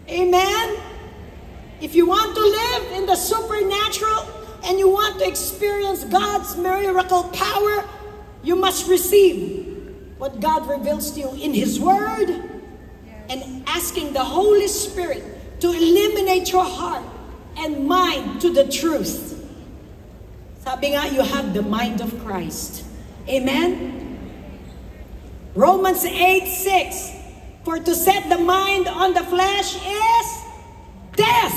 Amen? If you want to live in the supernatural and you want to experience God's miracle power, you must receive what God reveals to you in His Word and asking the Holy Spirit to illuminate your heart and mind to the truth. Sabi nga, you have the mind of Christ. Amen? Romans 8:6, for to set the mind on the flesh is death.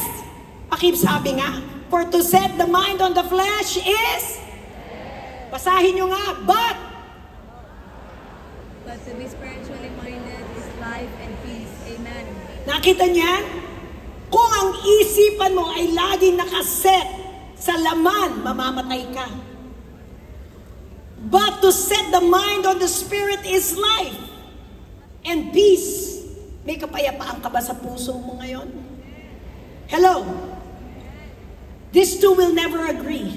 Pakibsabi nga, for to set the mind on the flesh is, basahin nyo nga, but to be spiritually minded is life and peace. Amen. Nakita niyan? Kung ang isipan mo ay laging nakaset sa laman, mamamatay ka. But to set the mind on the Spirit is life and peace. May kapayapaan ka ba sa puso mo ngayon? Hello? These two will never agree.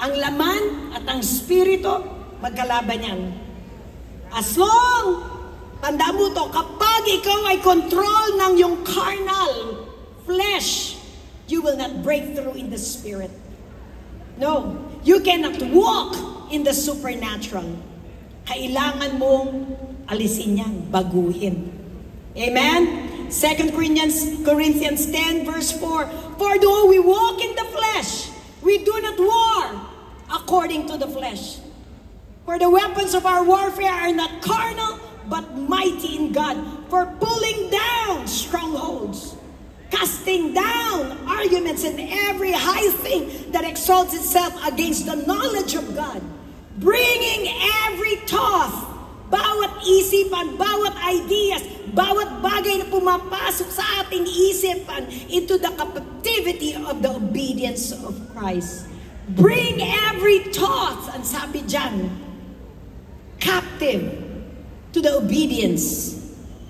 Ang laman at ang spirito, magkalaban yan. As long, tanda mo to, kapag ikaw ay control ng yung carnal flesh, you will not break through in the spirit. No, you cannot walk in the supernatural. Kailangan mong alisin yan, baguhin. Amen? 2 Corinthians 10 verse 4, for though we walk in the flesh, we do not war according to the flesh. For the weapons of our warfare are not carnal, but mighty in God, for pulling down strongholds, casting down arguments and every high thing that exalts itself against the knowledge of God, bringing every thought, bawat isipan, bawat ideas, bawat bagay na pumapasok sa ating isipan into the captivity of the obedience of Christ. Bring every thought, ang sabi dyan, captive to the obedience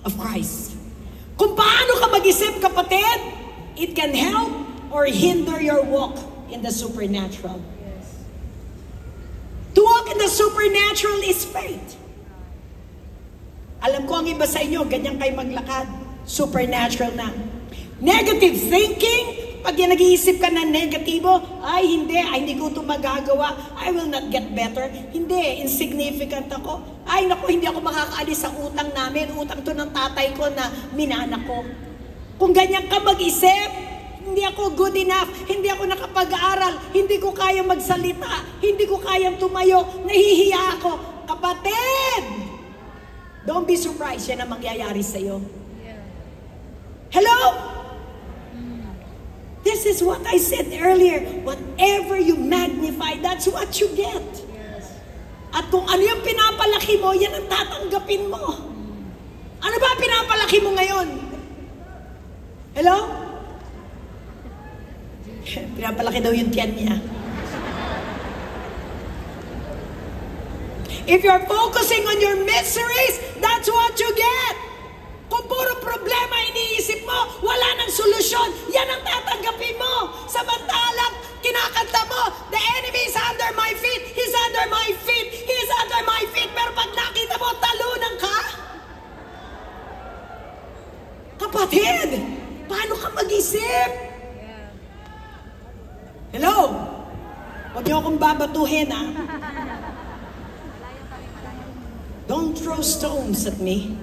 of Christ. Kung paano ka mag-isip, kapatid, it can help or hinder your walk in the supernatural. To walk in the supernatural is faith. Alam ko ang iba sa inyo, ganyan kayo maglakad. Supernatural na. Negative thinking, pag nag-iisip ka ng negatibo, ay hindi ko ito magagawa, I will not get better. Hindi, insignificant ako. Ay naku, hindi ako makakaalis sa utang namin, utang to ng tatay ko na minanak ko. Kung ganyan ka mag-isip, hindi ako good enough, hindi ako nakapag-aaral, hindi ko kaya magsalita, hindi ko kayang tumayo, nahihiya ako. Kapatid, don't be surprised, yan ang mangyayari sa iyo. Hello? This is what I said earlier. Whatever you magnify, that's what you get. At kung ano yung pinapalaki mo, yan ang tatanggapin mo. Ano ba pinapalaki mo ngayon? Hello? Pinapalaki daw yung tiyan niya. If you're focusing on your miseries, that's what you get. Kung puro problema iniisip mo, wala nang solusyon, yan ang tatanggapin mo. Samantalang kinakanta mo, the enemy is under my feet, he's under my feet, he's under my feet. Pero pag nakita mo, talunan ka. Kapatid, paano ka mag-isip? Hello? Huwag niyo akong babatuhin, ha? Don't throw stones at me.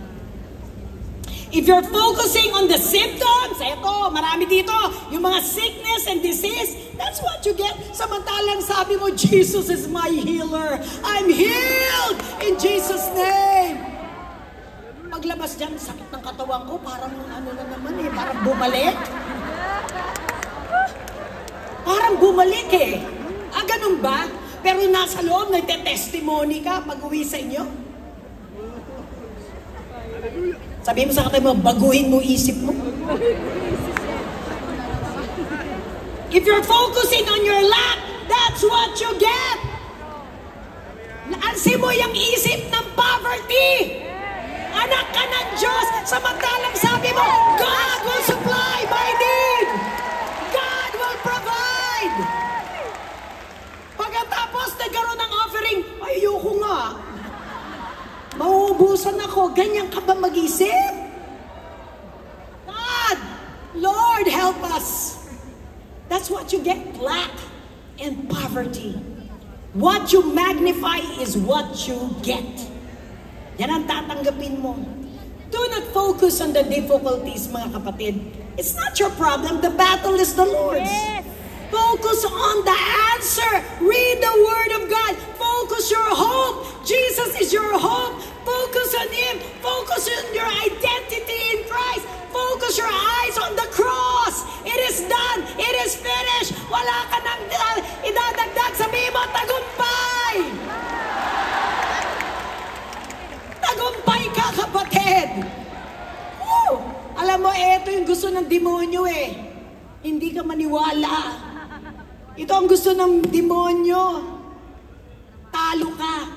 If you're focusing on the symptoms, eto, marami dito, yung mga sickness and disease, that's what you get. Samantalang sabi mo, Jesus is my healer. I'm healed in Jesus' name. Paglabas dyan, sakit ng katawan ko, parang ano na naman eh, parang bumalik. Parang bumalik eh. Ah, ganun ba? Pero nasa loob, nagte-testimony ka pag-uwi sa inyo. Sabi mo sa katabi mo, baguhin mo isip mo. If you're focusing on your lack, that's what you get. Naansin mo yung isip ng poverty. Anak ka ng Diyos, samantalang sabi mo, God will supply my need. God will provide. Pagkatapos nagkaroon ng offering, ayoko nga. Mauubusan ako. Ganyan ka ba mag-isip? God, Lord, help us. That's what you get, lack and poverty. What you magnify is what you get. Yan ang tatanggapin mo. Do not focus on the difficulties, mga kapatid. It's not your problem. The battle is the Lord's. Yes. Focus on the answer. Read the Word of God. Focus your hope. Jesus is your hope. Focus on Him. Focus on your identity in Christ. Focus your eyes on the cross. It is done. It is finished. Wala ka nang idadagdag. Sabihin mo, tagumpay. Tagumpay ka, kapatid. Woo! Alam mo, ito yung gusto ng demonyo eh. Hindi ka maniwala. Ito ang gusto ng demonyo. Talo ka.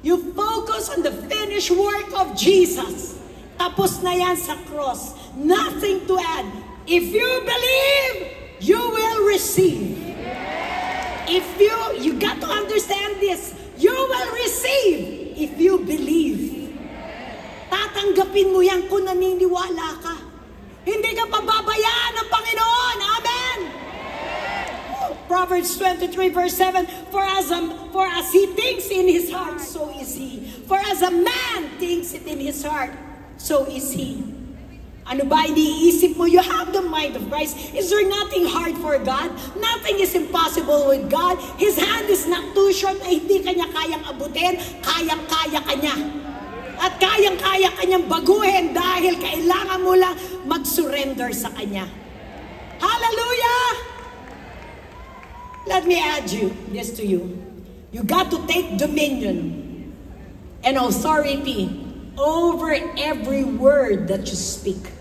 You focus on the finished work of Jesus. Tapos na yan sa cross. Nothing to add. If you believe, you will receive. If you got to understand this. you will receive if you believe. Tatanggapin mo yan kung naniniwala ka. Hindi ka pababayaan ng Panginoon. Amen! Proverbs 23 verse 7, For as he thinks in his heart, so is he. For as a man thinks it in his heart, so is he. Ano ba iniisip mo? You have the mind of Christ. Is there nothing hard for God? Nothing is impossible with God. His hand is not too short na hindi kanya kayang abutin. Kayang-kaya kanya. At kayang-kaya kanyang baguhin dahil kailangan mo lang mag-surrender sa kanya. Hallelujah! Let me add this to you. You got to take dominion and authority over every word that you speak.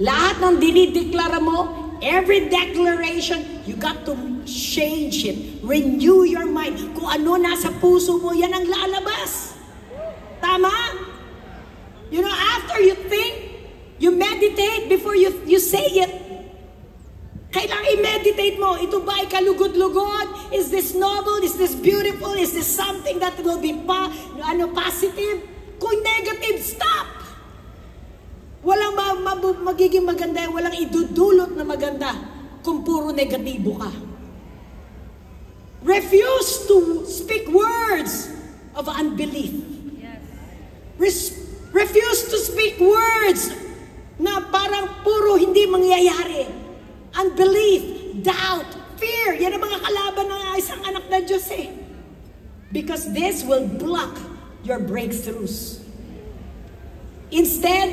Lahat ng dinideklara mo, every declaration, you got to change it. Renew your mind. Kung ano nasa puso mo, yan ang lalabas. Tama? You know, after you think, you meditate before you say it. Kailangan i-meditate mo. Ito ba ay kalugod-lugod? Is this noble? Is this beautiful? Is this something that will be positive? Kung negative, stop! Walang magiging maganda, walang idudulot na maganda kung puro negatibo ka. Refuse to speak words of unbelief. Refuse to speak words na parang puro hindi mangyayari. Unbelief, doubt, fear. Yan ang mga kalaban ng isang anak na Diyos eh. Because this will block your breakthroughs. Instead,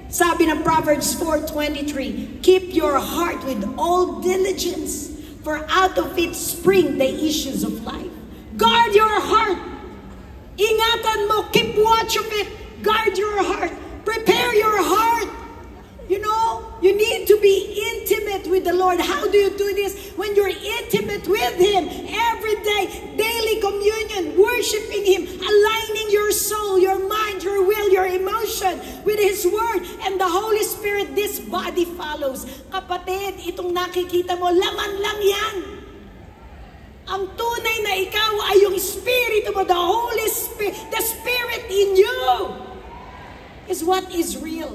sabi ng Proverbs 4:23, keep your heart with all diligence, for out of it spring the issues of life. Guard your heart. Ingatan mo, keep watch of it. Guard your heart. Prepare your heart. You know, you need to be intimate with the Lord. How do you do this? When you're intimate with Him every day, daily communion, worshiping Him, aligning your soul, your mind, your will, your emotion with His Word and the Holy Spirit, this body follows. Kapatid, itong nakikita mo, laman lang yan. Ang tunay na ikaw ay yung Espiritu mo, the Holy Spirit, the Spirit in you is what is real.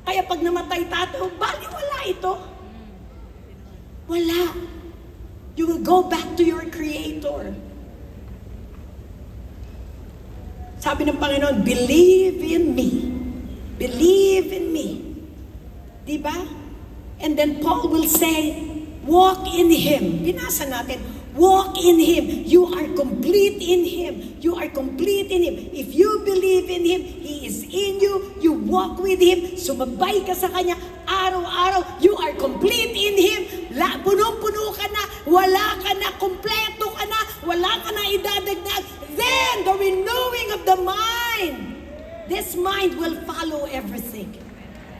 Kaya pag namatay tayo, baliwala ito. Wala. You will go back to your Creator. Sabi ng Panginoon, believe in me. Believe in me. Diba? And then Paul will say, walk in Him. Binasa natin, walk in Him. You are complete in Him. You are complete in Him. If you believe in Him, He is in you. You walk with Him. Sumabay ka sa Kanya araw-araw. You are complete in Him. Punong-puno ka na. Wala ka na. Kompleto ka na. Wala ka na idadagdag. Then, the renewing of the mind. This mind will follow everything.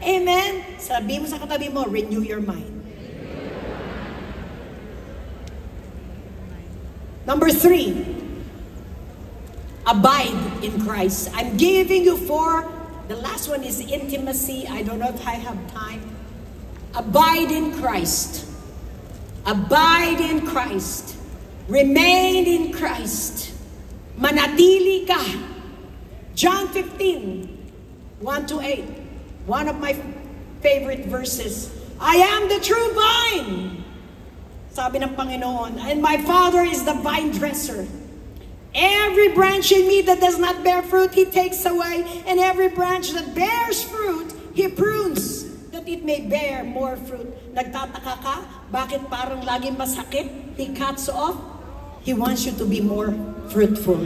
Amen? Sabi mo sa katabi mo, renew your mind. Number 3, abide in Christ. I'm giving you 4. The last one is intimacy. I don't know if I have time. Abide in Christ. Abide in Christ. Remain in Christ. Manatili ka. John 15, 1-8. One of my favorite verses. I am the true vine. Sabi ng Panginoon, and my Father is the vine dresser. Every branch in me that does not bear fruit, He takes away. And every branch that bears fruit, He prunes, that it may bear more fruit. Nagtataka ka? Bakit parang laging masakit? He cuts off. He wants you to be more fruitful.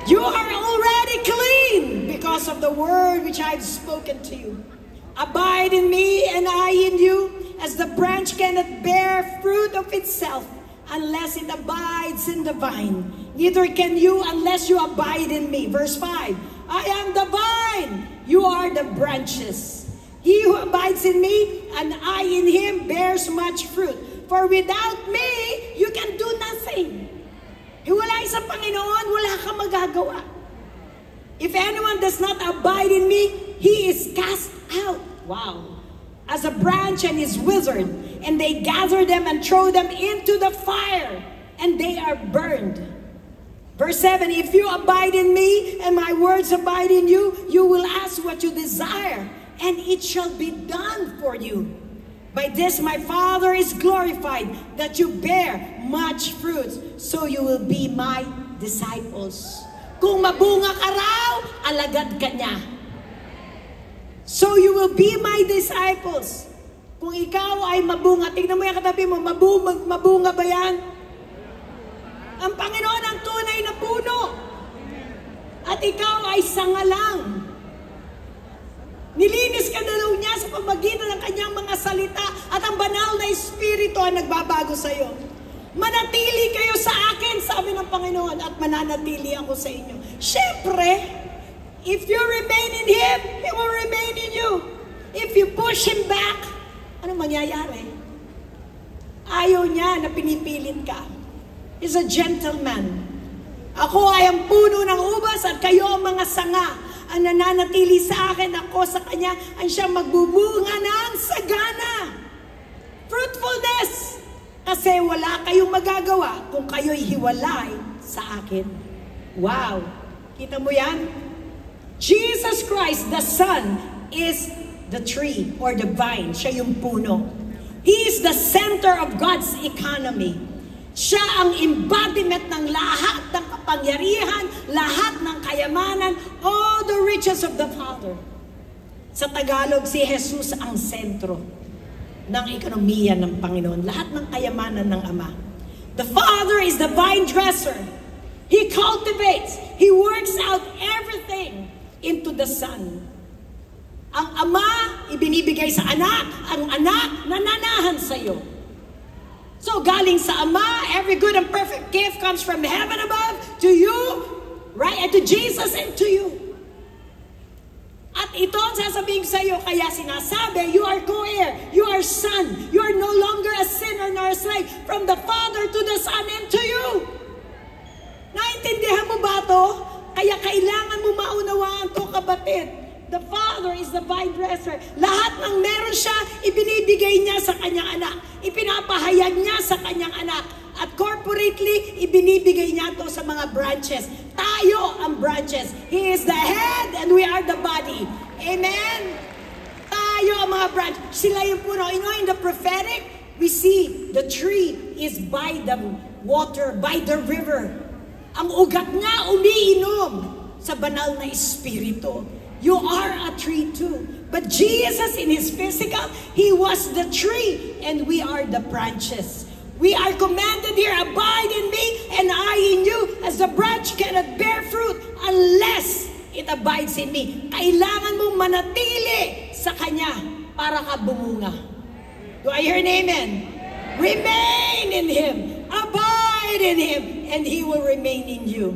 You are already clean because of the word which I have spoken to you. Abide in me and I in you. As the branch cannot bear fruit of itself unless it abides in the vine, neither can you unless you abide in me. Verse 5, I am the vine, you are the branches. He who abides in me and I in him bears much fruit. For without me, you can do nothing. Hiwalay sa Panginoon, wala kang magagawa. If anyone does not abide in me, he is cast out. Wow. As a branch and is withered, and they gather them and throw them into the fire, and they are burned. Verse 7, if you abide in me and my words abide in you, you will ask what you desire, and it shall be done for you. By this my Father is glorified, that you bear much fruit, so you will be my disciples. Kung mabunga ka raw, alagad ka niya. So you will be my disciples. Kung ikaw ay mabunga, tingnan mo yung katabi mo, mabunga ba yan? Ang Panginoon ang tunay na puno. At ikaw ay sanga lang. Nilinis ka na daw niya sa pamagitan ng kanyang mga salita at ang banal na Espiritu ang nagbabago sa iyo. Manatili kayo sa akin, sabi ng Panginoon, at mananatili ako sa inyo. Siyempre, if you remain in Him, He will remain in you. If you push Him back, ano mangyayari? Ayaw niya na pinipilit ka. He's a gentleman. Ako ay ang puno ng ubas at kayo ang mga sanga. Ang nananatili sa akin, ako sa kanya, ang siyang magbubunga ng sagana. Fruitfulness. Kasi wala kayong magagawa kung kayo'y hiwalay sa akin. Wow! Kita mo yan? Jesus Christ, the Son, is the tree or the vine. Siya yung puno. He is the center of God's economy. Siya ang embodiment ng lahat ng kapangyarihan, lahat ng kayamanan, all the riches of the Father. Sa Tagalog, si Jesus ang sentro ng ekonomiya ng Panginoon. Lahat ng kayamanan ng Ama. The Father is the vine dresser. He cultivates. He works out everything into the Son. Ang Ama, ibinibigay sa anak. Ang anak, nananahan sa iyo. So galing sa Ama, every good and perfect gift comes from heaven above to you, right? And to Jesus and to you. At ito ang sasabihin sa iyo, kaya sinasabi, you are co-heir, you are son, you are no longer a sinner nor a slave, from the Father to the Son and to you. Naintindihan mo ba ito? Kaya kailangan mo maunawaan ito, kapatid. The Father is the vine dresser. Lahat ng meron siya, ibinibigay niya sa kanyang anak. Ipinapahayag niya sa kanyang anak. At corporately, ibinibigay niya ito sa mga branches. Tayo ang branches. He is the head and we are the body. Amen? Tayo ang mga branches. Sila yung puno. You know, in the prophetic, we see the tree is by the water, by the river. Ang ugat niya umiinom sa banal na Espiritu. You are a tree too. But Jesus in His physical, He was the tree and we are the branches. We are commanded here, abide in me and I in you, as the branch cannot bear fruit unless it abides in me. Kailangan mong manatili sa Kanya para ka bumunga. Do I hear an amen? Remain in Him, abide in Him, and He will remain in you.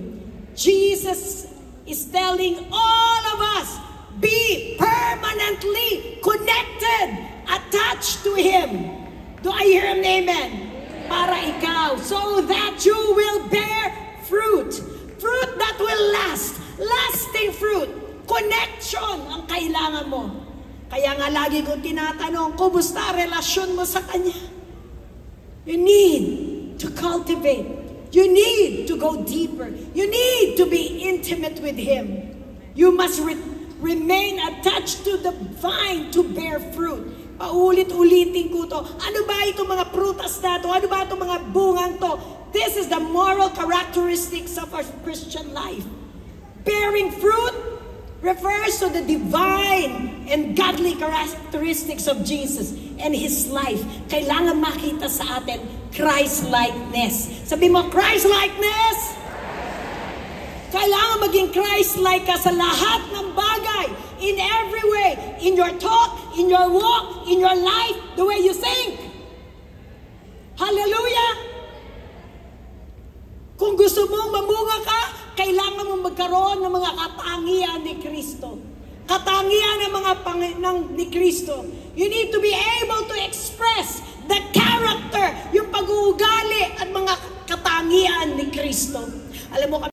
Jesus is telling all of us, be permanently connected, attached to Him. Do I hear an amen? Para ikaw, so that you will bear fruit. Fruit that will last. Lasting fruit. Connection ang kailangan mo. Kaya nga lagi kong tinatanong, kumusta relasyon mo sa Kanya? You need to cultivate. You need to go deeper. You need to be intimate with Him. You must remain attached to the vine to bear fruit. Paulit-ulitin ko to. Ano ba itong mga prutas na to? Ano ba itong mga bungang to? This is the moral characteristics of our Christian life. Bearing fruit refers to the divine and godly characteristics of Jesus and His life. Kailangan makita sa atin Christ-likeness. Sabi mo, Christ-likeness! Kailangan maging Christ-like ka sa lahat ng bagay. In every way. In your talk, in your walk, in your life, the way you think. Hallelujah! Kung gusto mong mamunga ka, kailangan mong magkaroon ng mga katangian ni Kristo. Katangian ng mga ni Kristo. You need to be able to express the character, yung pag-uugali at mga katangian ni Kristo. Alam mo,